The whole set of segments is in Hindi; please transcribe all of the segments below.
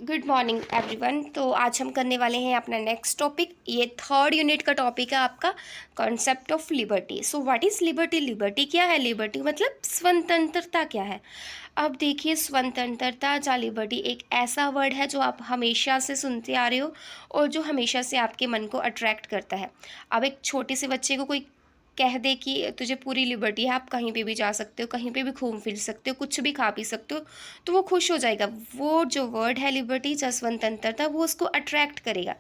Good morning everyone. तो आज हम करने वाले हैं अपना नेक्स्ट टॉपिक। ये थर्ड यूनिट का टॉपिक है आपका concept of liberty. So what is liberty? Liberty क्या है? लिबर्टी मतलब स्वतंत्रता क्या है। अब देखिए, स्वतंत्रता या लिबर्टी एक ऐसा वर्ड है जो आप हमेशा से सुनते आ रहे हो और जो हमेशा से आपके मन को अट्रैक्ट करता है। अब एक छोटे से बच्चे को कोई कह दे कि तुझे पूरी लिबर्टी है, आप कहीं पे भी जा सकते हो, कहीं पे भी घूम फिर सकते हो, कुछ भी खा पी सकते हो, तो वो खुश हो जाएगा। वो जो वर्ड है लिबर्टी या स्वतंत्रता, वो उसको अट्रैक्ट करेगा,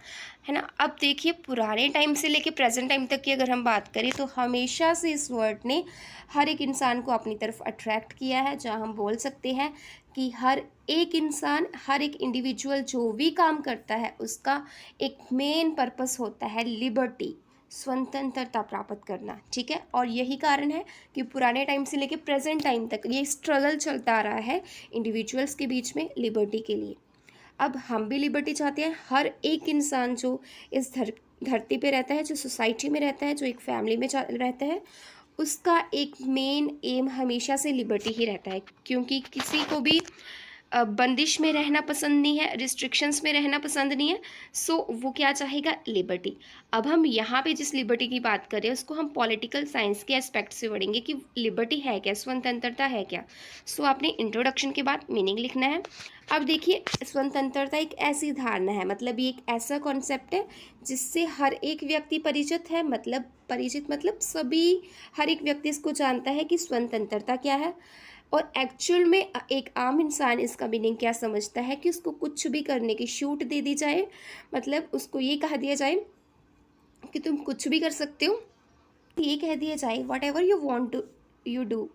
है ना। अब देखिए, पुराने टाइम से लेके प्रेजेंट टाइम तक की अगर हम बात करें तो हमेशा से इस वर्ड ने हर एक इंसान को अपनी तरफ अट्रैक्ट किया है। जहाँ हम बोल सकते हैं कि हर एक इंसान, हर एक इंडिविजुअल जो भी काम करता है उसका एक मेन पर्पस होता है लिबर्टी, स्वतंत्रता प्राप्त करना। ठीक है, और यही कारण है कि पुराने टाइम से लेके प्रेजेंट टाइम तक ये स्ट्रगल चलता आ रहा है इंडिविजुअल्स के बीच में लिबर्टी के लिए। अब हम भी लिबर्टी चाहते हैं। हर एक इंसान जो इस धरती पे रहता है, जो सोसाइटी में रहता है, जो एक फैमिली में रहता है, उसका एक मेन एम हमेशा से लिबर्टी ही रहता है। क्योंकि किसी को भी बंदिश में रहना पसंद नहीं है, रिस्ट्रिक्शंस में रहना पसंद नहीं है। सो वो क्या चाहेगा? लिबर्टी। अब हम यहाँ पे जिस लिबर्टी की बात कर रहे हैं उसको हम पॉलिटिकल साइंस के एस्पेक्ट से पढ़ेंगे कि लिबर्टी है क्या, स्वतंत्रता है क्या। सो आपने इंट्रोडक्शन के बाद मीनिंग लिखना है। अब देखिए, स्वतंत्रता एक ऐसी धारणा है, मतलब ये एक ऐसा कॉन्सेप्ट है जिससे हर एक व्यक्ति परिचित है। मतलब परिचित मतलब सभी, हर एक व्यक्ति इसको जानता है कि स्वतंत्रता क्या है। और एक्चुअल में एक आम इंसान इसका मीनिंग क्या समझता है कि उसको कुछ भी करने की छूट दे दी जाए, मतलब उसको ये कह दिया जाए कि तुम कुछ भी कर सकते हो। ये कह दिया जाए whatever you want to you do,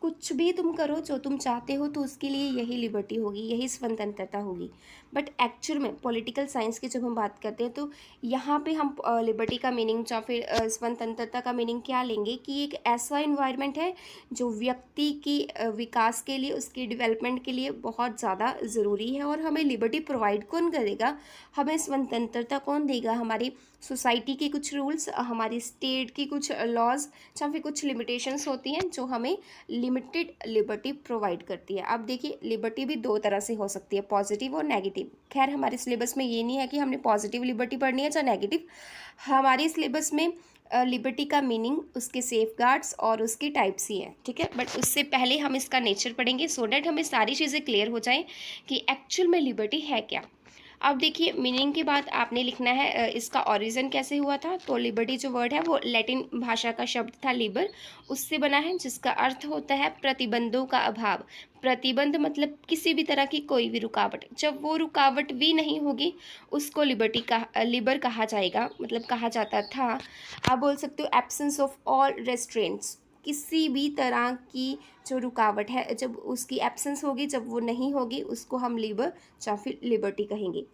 कुछ भी तुम करो जो तुम चाहते हो, तो उसके लिए यही लिबर्टी होगी, यही स्वतंत्रता होगी। बट एक्चुअल में पॉलिटिकल साइंस की जब हम बात करते हैं तो यहाँ पे हम लिबर्टी का मीनिंग या फिर स्वतंत्रता का मीनिंग क्या लेंगे कि एक ऐसा इन्वायरमेंट है जो व्यक्ति की विकास के लिए, उसकी डेवलपमेंट के लिए बहुत ज़्यादा ज़रूरी है। और हमें लिबर्टी प्रोवाइड कौन करेगा, हमें स्वतंत्रता कौन देगा? हमारी सोसाइटी के कुछ रूल्स, हमारी स्टेट की कुछ लॉज या फिर कुछ लिमिटेशंस होती हैं जो हमें लिमिटेड लिबर्टी प्रोवाइड करती है। अब देखिए, लिबर्टी भी दो तरह से हो सकती है, पॉजिटिव और नेगेटिव। खैर, हमारे सिलेबस में ये नहीं है कि हमने पॉजिटिव लिबर्टी पढ़नी है या नेगेटिव। हमारे सिलेबस में लिबर्टी का मीनिंग, उसके सेफगार्ड्स और उसकी टाइप्स ही है। ठीक है, बट उससे पहले हम इसका नेचर पढ़ेंगे सो डैट हमें सारी चीज़ें क्लियर हो जाएं कि एक्चुअल में लिबर्टी है क्या। अब देखिए, मीनिंग के बाद आपने लिखना है इसका ओरिजिन कैसे हुआ था। तो लिबर्टी जो वर्ड है वो लैटिन भाषा का शब्द था लिबर, उससे बना है, जिसका अर्थ होता है प्रतिबंधों का अभाव। प्रतिबंध मतलब किसी भी तरह की कोई भी रुकावट, जब वो रुकावट भी नहीं होगी उसको लिबर कहा जाएगा, मतलब कहा जाता था। आप बोल सकते हो एब्सेंस ऑफ ऑल रेस्ट्रेंट्स, किसी भी तरह की जो रुकावट है, जब उसकी एब्सेंस होगी, जब वो नहीं होगी, उसको हम लिबर या फिर लिबर्टी कहेंगे।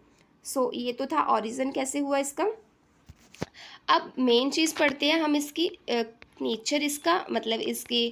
सो ये तो था ओरिजिन कैसे हुआ इसका। अब मेन चीज़ पढ़ते हैं हम इसकी नेचर, इसका मतलब इसके,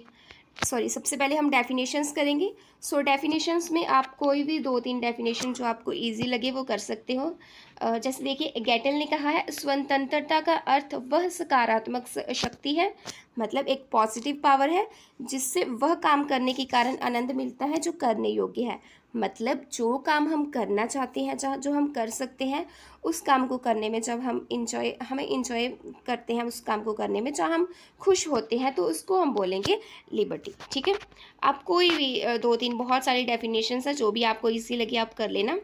सॉरी, सबसे पहले हम डेफिनेशंस करेंगे। सो डेफिनेशंस में आप कोई भी दो तीन डेफिनेशन जो आपको इजी लगे वो कर सकते हो। जैसे देखिए, गेटल ने कहा है स्वतंत्रता का अर्थ वह सकारात्मक शक्ति है, मतलब एक पॉजिटिव पावर है जिससे वह काम करने के कारण आनंद मिलता है जो करने योग्य है। मतलब जो काम हम करना चाहते हैं, जहाँ जो हम कर सकते हैं, उस काम को करने में जब हमें इंजॉय करते हैं, उस काम को करने में जहाँ हम खुश होते हैं, तो उसको हम बोलेंगे लिबर्टी। ठीक है, आप कोई भी दो तीन, बहुत सारी डेफिनेशंस है, जो भी आपको इजी लगे आप कर लेना।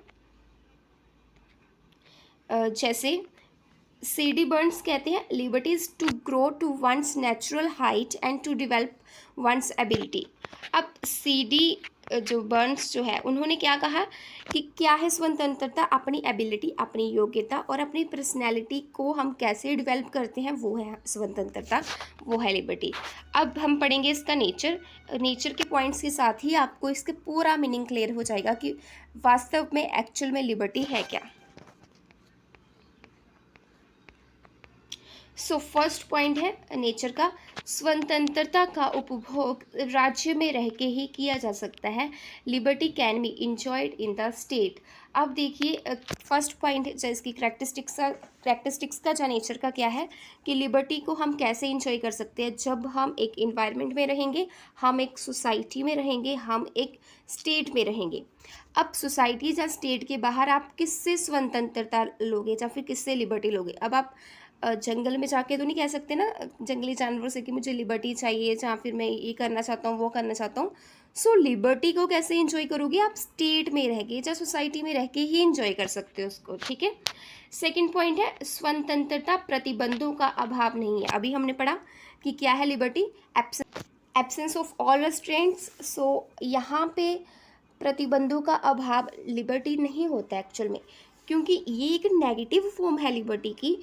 जैसे सी डी बर्न्स कहते हैं, liberty is to grow to one's natural height and to develop one's ability. अब सी डी जो बर्न्स जो है, उन्होंने क्या कहा कि क्या है स्वतंत्रता? अपनी एबिलिटी, अपनी योग्यता और अपनी पर्सनैलिटी को हम कैसे डेवलप करते हैं, वो है स्वतंत्रता, वो है लिबर्टी। अब हम पढ़ेंगे इसका नेचर। नेचर के पॉइंट्स के साथ ही आपको इसके पूरा मीनिंग क्लियर हो जाएगा कि वास्तव में एक्चुअल में लिबर्टी है क्या। सो फर्स्ट पॉइंट है नेचर का, स्वतंत्रता का उपभोग राज्य में रह के ही किया जा सकता है। Liberty can be enjoyed in the state. अब देखिए फर्स्ट पॉइंट जो इसकी प्रैक्टिस्टिक्स का जो नेचर का क्या है कि लिबर्टी को हम कैसे इंजॉय कर सकते हैं, जब हम एक इन्वायरमेंट में रहेंगे, हम एक सोसाइटी में रहेंगे, हम एक स्टेट में रहेंगे। अब सोसाइटी या स्टेट के बाहर आप किससे स्वतंत्रता लोगे या फिर किससे लिबर्टी लोगे? अब आप जंगल में जाके तो नहीं कह सकते ना जंगली जानवरों से कि मुझे लिबर्टी चाहिए, या फिर मैं ये करना चाहता हूँ, वो करना चाहता हूँ। सो लिबर्टी को कैसे इंजॉय करोगे? आप स्टेट में रह के या सोसाइटी में रह के ही इंजॉय कर सकते हो उसको, ठीक है। सेकंड पॉइंट है स्वतंत्रता प्रतिबंधों का अभाव नहीं है। अभी हमने पढ़ा कि क्या है लिबर्टी, एब्सेंस ऑफ ऑल रेस्ट्रेंट्स। सो यहाँ पे प्रतिबंधों का अभाव लिबर्टी नहीं होता एक्चुअल में, क्योंकि ये एक नेगेटिव फॉर्म है लिबर्टी की।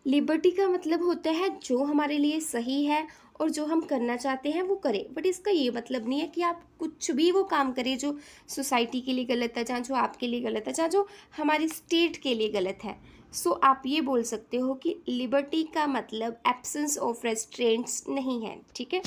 लिबर्टी का मतलब होता है जो हमारे लिए सही है और जो हम करना चाहते हैं वो करें, बट इसका ये मतलब नहीं है कि आप कुछ भी वो काम करें जो सोसाइटी के लिए गलत है, जहाँ जो आपके लिए गलत है, जहाँ जो हमारी स्टेट के लिए गलत है। सो आप ये बोल सकते हो कि लिबर्टी का मतलब एब्सेंस ऑफ रेस्ट्रेंट्स नहीं है, ठीक है।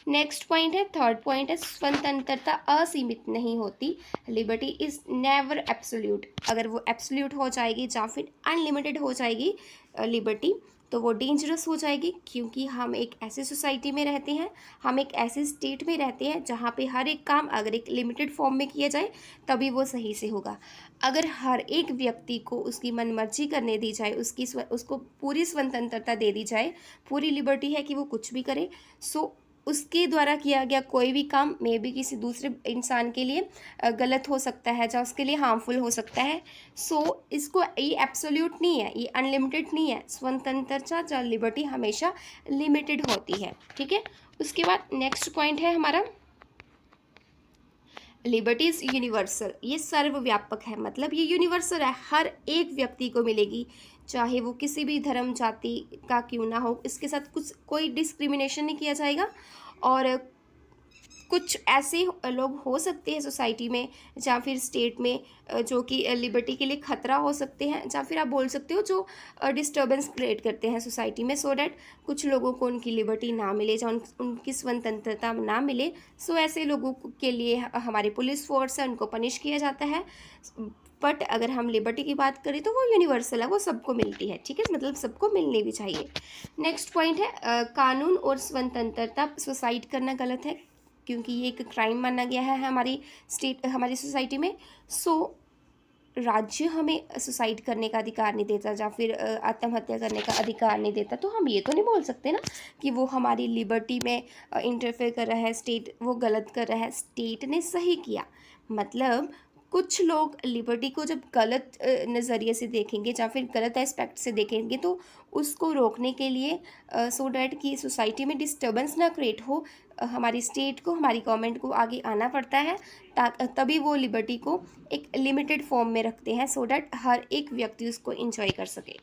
नेक्स्ट पॉइंट है, थर्ड पॉइंट है, स्वतंत्रता असीमित नहीं होती। Liberty is never absolute. अगर वो एब्सोल्यूट हो जाएगी या फिर अनलिमिटेड हो जाएगी लिबर्टी, तो वो डेंजरस हो जाएगी, क्योंकि हम एक ऐसे सोसाइटी में रहते हैं, हम एक ऐसे स्टेट में रहते हैं जहाँ पे हर एक काम अगर एक लिमिटेड फॉर्म में किया जाए तभी वो सही से होगा। अगर हर एक व्यक्ति को उसकी मनमर्जी करने दी जाए, उसको पूरी स्वतंत्रता दे दी जाए, पूरी लिबर्टी है कि वो कुछ भी करे, सो उसके द्वारा किया गया कोई भी काम मे भी किसी दूसरे इंसान के लिए गलत हो सकता है, या उसके लिए हार्मफुल हो सकता है। सो इसको ये एब्सोल्यूट नहीं है, ये अनलिमिटेड नहीं है। स्वतंत्रता या लिबर्टी हमेशा लिमिटेड होती है, ठीक है। उसके बाद नेक्स्ट पॉइंट है हमारा, लिबर्टी इज़ यूनिवर्सल। ये सर्वव्यापक है, मतलब ये यूनिवर्सल है, हर एक व्यक्ति को मिलेगी, चाहे वो किसी भी धर्म जाति का क्यों ना हो, इसके साथ कोई डिस्क्रिमिनेशन नहीं किया जाएगा। और कुछ ऐसे लोग हो सकते हैं सोसाइटी में या फिर स्टेट में जो कि लिबर्टी के लिए ख़तरा हो सकते हैं, या फिर आप बोल सकते हो जो डिस्टर्बेंस क्रिएट करते हैं सोसाइटी में, सो डैट कुछ लोगों को उनकी लिबर्टी ना मिले या उनकी स्वतंत्रता ना मिले। सो ऐसे लोगों के लिए हमारी पुलिस फोर्स है, उनको पनिश किया जाता है। बट अगर हम लिबर्टी की बात करें तो वो यूनिवर्सल है, वो सबको मिलती है, ठीक है, मतलब सबको मिलनी भी चाहिए। नेक्स्ट पॉइंट है कानून और स्वतंत्रता। सुसाइड करना गलत है, क्योंकि ये एक क्राइम माना गया है हमारी सोसाइटी में। सो राज्य हमें सुसाइड करने का अधिकार नहीं देता या फिर आत्महत्या करने का अधिकार नहीं देता, तो हम ये तो नहीं बोल सकते ना कि वो हमारी लिबर्टी में इंटरफेयर कर रहा है, स्टेट वो गलत कर रहा है। स्टेट ने सही किया, मतलब कुछ लोग लिबर्टी को जब गलत नज़रिए से देखेंगे या फिर गलत एस्पेक्ट से देखेंगे, तो उसको रोकने के लिए सो डैट कि सोसाइटी में डिस्टर्बेंस ना क्रिएट हो, हमारी स्टेट को, हमारी गवर्नमेंट को आगे आना पड़ता है, तभी वो लिबर्टी को एक लिमिटेड फॉर्म में रखते हैं, सो डैट हर एक व्यक्ति उसको इंजॉय कर सके।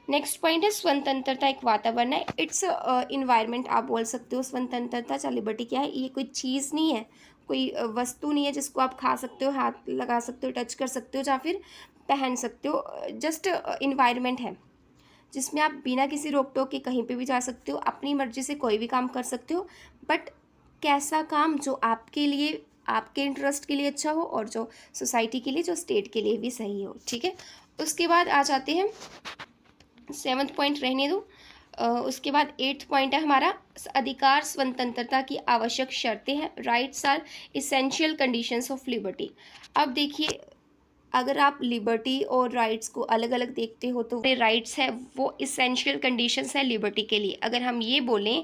नेक्स्ट पॉइंट है स्वतंत्रता एक वातावरण है, इट्स इन्वायरमेंट। आप बोल सकते हो स्वतंत्रता या लिबर्टी क्या है, ये कोई चीज़ नहीं है, कोई वस्तु नहीं है जिसको आप खा सकते हो, हाथ लगा सकते हो, टच कर सकते हो या फिर पहन सकते हो। जस्ट इन्वायरमेंट है जिसमें आप बिना किसी रोक टोक के कहीं पे भी जा सकते हो, अपनी मर्जी से कोई भी काम कर सकते हो, बट कैसा काम जो आपके लिए, आपके इंटरेस्ट के लिए अच्छा हो और जो सोसाइटी के लिए, जो स्टेट के लिए भी सही हो, ठीक है। उसके बाद आ जाते हैं, 7th पॉइंट रहने दो। उसके बाद 8th पॉइंट है हमारा, अधिकार स्वतंत्रता की आवश्यक शर्तें हैं। Rights are essential conditions of liberty. अब देखिए, अगर आप लिबर्टी और राइट्स को अलग अलग देखते हो तो राइट्स है वो इसेंशियल कंडीशंस है लिबर्टी के लिए। अगर हम ये बोलें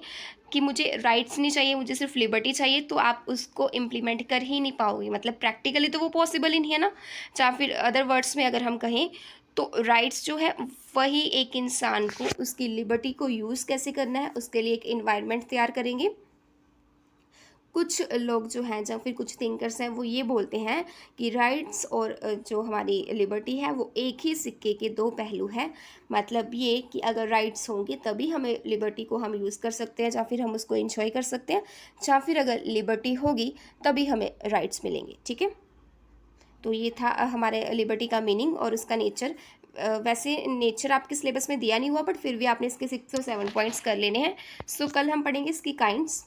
कि मुझे राइट्स नहीं चाहिए, मुझे सिर्फ लिबर्टी चाहिए, तो आप उसको इम्प्लीमेंट कर ही नहीं पाओगे, मतलब प्रैक्टिकली तो वो पॉसिबल ही नहीं है ना। या फिर अदर वर्ड्स में अगर हम कहें तो राइट्स जो है वही एक इंसान को उसकी लिबर्टी को यूज़ कैसे करना है उसके लिए एक इन्वायरमेंट तैयार करेंगे। कुछ लोग जो हैं या फिर कुछ थिंकर्स हैं वो ये बोलते हैं कि राइट्स और जो हमारी लिबर्टी है वो एक ही सिक्के के दो पहलू हैं। मतलब ये कि अगर राइट्स होंगे तभी हमें लिबर्टी को हम यूज़ कर सकते हैं या फिर हम उसको इंजॉय कर सकते हैं, या फिर अगर लिबर्टी होगी तभी हमें राइट्स मिलेंगे, ठीक है। तो ये था हमारे लिबर्टी का मीनिंग और उसका नेचर। वैसे नेचर आपके सिलेबस में दिया नहीं हुआ, बट फिर भी आपने इसके 6 और 7 पॉइंट्स कर लेने हैं। सो कल हम पढ़ेंगे इसकी काइंड्स।